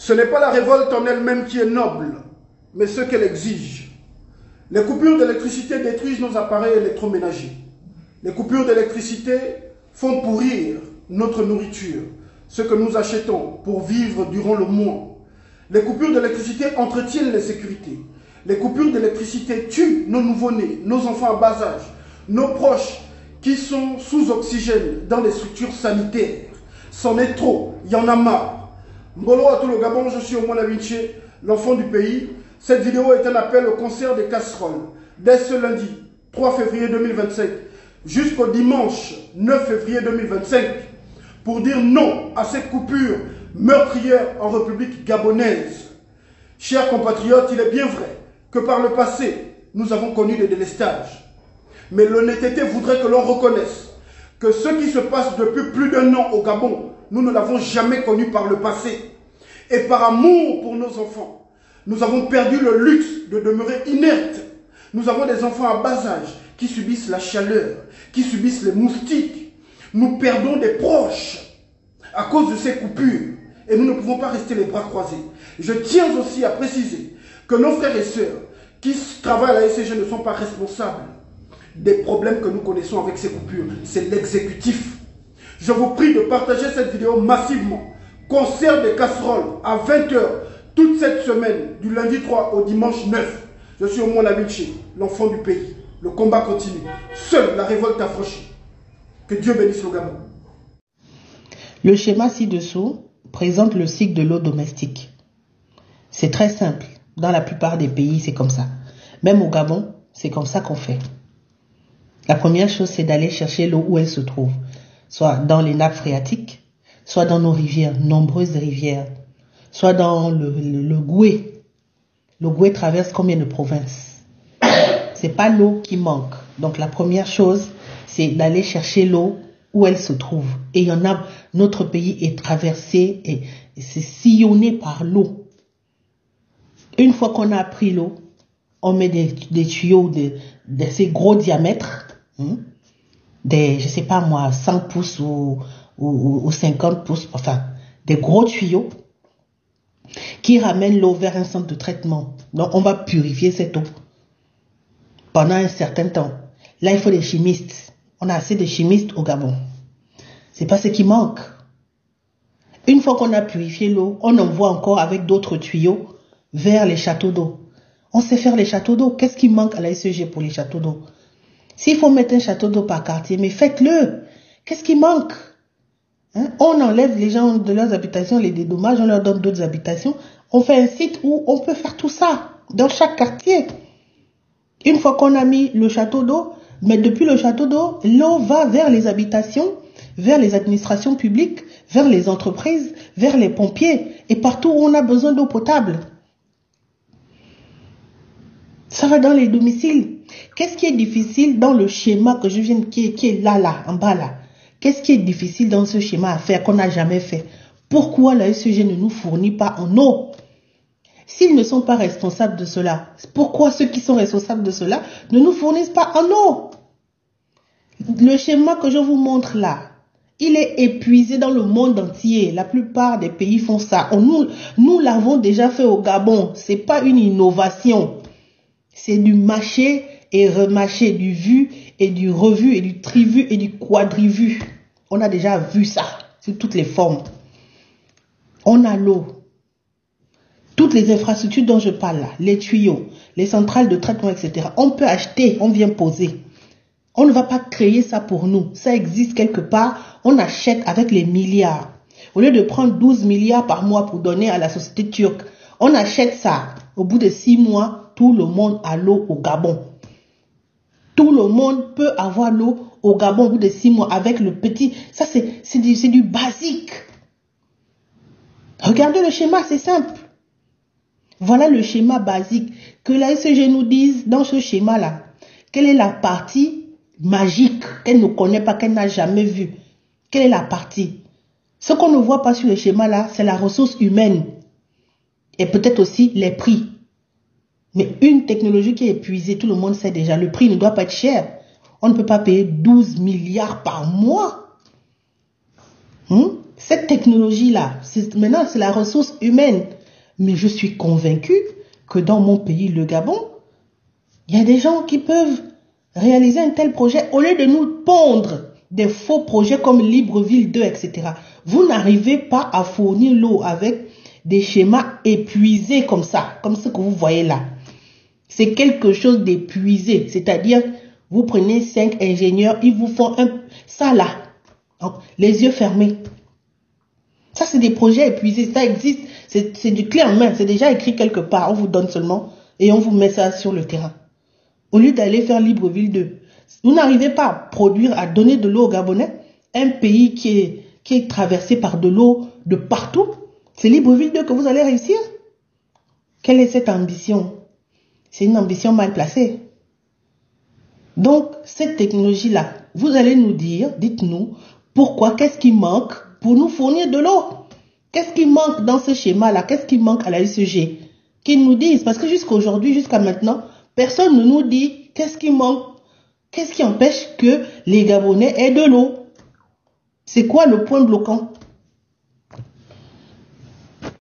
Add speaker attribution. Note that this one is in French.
Speaker 1: Ce n'est pas la révolte en elle-même qui est noble, mais ce qu'elle exige. Les coupures d'électricité détruisent nos appareils électroménagers. Les coupures d'électricité font pourrir notre nourriture, ce que nous achetons pour vivre durant le mois. Les coupures d'électricité entretiennent les sécurités. Les coupures d'électricité tuent nos nouveau-nés, nos enfants à bas âge, nos proches qui sont sous oxygène dans des structures sanitaires. C'en est trop, il y en a marre. Mbolo à tout le Gabon, je suis Omona Vinci, l'enfant du pays. Cette vidéo est un appel au concert des casseroles. Dès ce lundi 3 février 2025 jusqu'au dimanche 9 février 2025 pour dire non à cette coupure meurtrière en République gabonaise. Chers compatriotes, il est bien vrai que par le passé, nous avons connu des délestages. Mais l'honnêteté voudrait que l'on reconnaisse que ce qui se passe depuis plus d'un an au Gabon, nous ne l'avons jamais connu par le passé. Et par amour pour nos enfants, nous avons perdu le luxe de demeurer inertes. Nous avons des enfants à bas âge qui subissent la chaleur, qui subissent les moustiques. Nous perdons des proches à cause de ces coupures. Et nous ne pouvons pas rester les bras croisés. Je tiens aussi à préciser que nos frères et sœurs qui travaillent à la SCG ne sont pas responsables des problèmes que nous connaissons avec ces coupures. C'est l'exécutif. Je vous prie de partager cette vidéo massivement. Concert des casseroles à 20 h toute cette semaine, du lundi 3 au dimanche 9. Je suis Omona Vinci, l'enfant du pays. Le combat continue. Seule la révolte affranchie. Que Dieu bénisse le Gabon.
Speaker 2: Le schéma ci-dessous présente le cycle de l'eau domestique. C'est très simple. Dans la plupart des pays, c'est comme ça. Même au Gabon, c'est comme ça qu'on fait. La première chose, c'est d'aller chercher l'eau où elle se trouve. Soit dans les nappes phréatiques, soit dans nos rivières, nombreuses rivières, soit dans le Goué. Le Goué traverse combien de provinces? C'est pas l'eau qui manque. Donc la première chose, c'est d'aller chercher l'eau où elle se trouve. Et il y en a, notre pays est traversé et c'est sillonné par l'eau. Une fois qu'on a pris l'eau, on met des tuyaux de ces gros diamètres, je sais pas moi, 100 pouces ou 50 pouces, enfin, des gros tuyaux qui ramènent l'eau vers un centre de traitement. Donc, on va purifier cette eau pendant un certain temps. Là, il faut des chimistes. On a assez de chimistes au Gabon. C'est pas ce qui manque. Une fois qu'on a purifié l'eau, on envoie encore avec d'autres tuyaux vers les châteaux d'eau. On sait faire les châteaux d'eau. Qu'est-ce qui manque à la SCG pour les châteaux d'eau? S'il faut mettre un château d'eau par quartier, mais faites-le. Qu'est-ce qui manque? On enlève les gens de leurs habitations, les dédommages, on leur donne d'autres habitations. On fait un site où on peut faire tout ça dans chaque quartier. Une fois qu'on a mis le château d'eau, mais depuis le château d'eau, l'eau va vers les habitations, vers les administrations publiques, vers les entreprises, vers les pompiers et partout où on a besoin d'eau potable. Ça va dans les domiciles. Qu'est-ce qui est difficile dans le schéma que je viens qui est là, en bas là? Qu'est-ce qui est difficile dans ce schéma à faire qu'on n'a jamais fait? Pourquoi la SCG ne nous fournit pas en eau? S'ils ne sont pas responsables de cela, pourquoi ceux qui sont responsables de cela ne nous fournissent pas en eau? Le schéma que je vous montre là, il est épuisé dans le monde entier. La plupart des pays font ça. Nous l'avons déjà fait au Gabon. C'est pas une innovation. C'est du mâché et remâché, du vu et du revu et du trivu et du quadrivu. On a déjà vu ça sous toutes les formes. On a l'eau. Toutes les infrastructures dont je parle là, les tuyaux, les centrales de traitement, etc. On peut acheter, on vient poser. On ne va pas créer ça pour nous. Ça existe quelque part. On achète avec les milliards. Au lieu de prendre 12 milliards par mois pour donner à la société turque, on achète ça. Au bout de 6 mois, tout le monde a l'eau au Gabon. Tout le monde peut avoir l'eau au Gabon au bout de 6 mois avec le petit. Ça, c'est du basique. Regardez le schéma, c'est simple. Voilà le schéma basique. Que la SCG nous dise dans ce schéma-là, quelle est la partie magique qu'elle ne connaît pas, qu'elle n'a jamais vue. Quelle est la partie? Ce qu'on ne voit pas sur le schéma-là, c'est la ressource humaine. Et peut-être aussi les prix. Mais une technologie qui est épuisée, tout le monde sait déjà, le prix ne doit pas être cher. On ne peut pas payer 12 milliards par mois. Cette technologie-là, maintenant, c'est la ressource humaine. Mais je suis convaincu que dans mon pays, le Gabon, il y a des gens qui peuvent réaliser un tel projet au lieu de nous pondre des faux projets comme Libreville 2, etc. Vous n'arrivez pas à fournir l'eau avec des schémas épuisés comme ça, comme ce que vous voyez là. C'est quelque chose d'épuisé, c'est-à-dire vous prenez 5 ingénieurs, ils vous font ça là, les yeux fermés. Ça, c'est des projets épuisés, ça existe, c'est du clé en main, c'est déjà écrit quelque part, on vous donne seulement et on vous met ça sur le terrain. Au lieu d'aller faire Libreville 2, vous n'arrivez pas à produire, à donner de l'eau aux Gabonais, un pays qui est traversé par de l'eau de partout. C'est Libreville 2 que vous allez réussir? Quelle est cette ambition? C'est une ambition mal placée. Donc, cette technologie-là, vous allez nous dire, dites-nous, pourquoi, qu'est-ce qui manque pour nous fournir de l'eau? Qu'est-ce qui manque dans ce schéma-là? Qu'est-ce qui manque à la UCG? Qu'ils nous disent, parce que jusqu'à aujourd'hui, jusqu'à maintenant, personne ne nous dit qu'est-ce qui manque, qu'est-ce qui empêche que les Gabonais aient de l'eau. C'est quoi le point bloquant?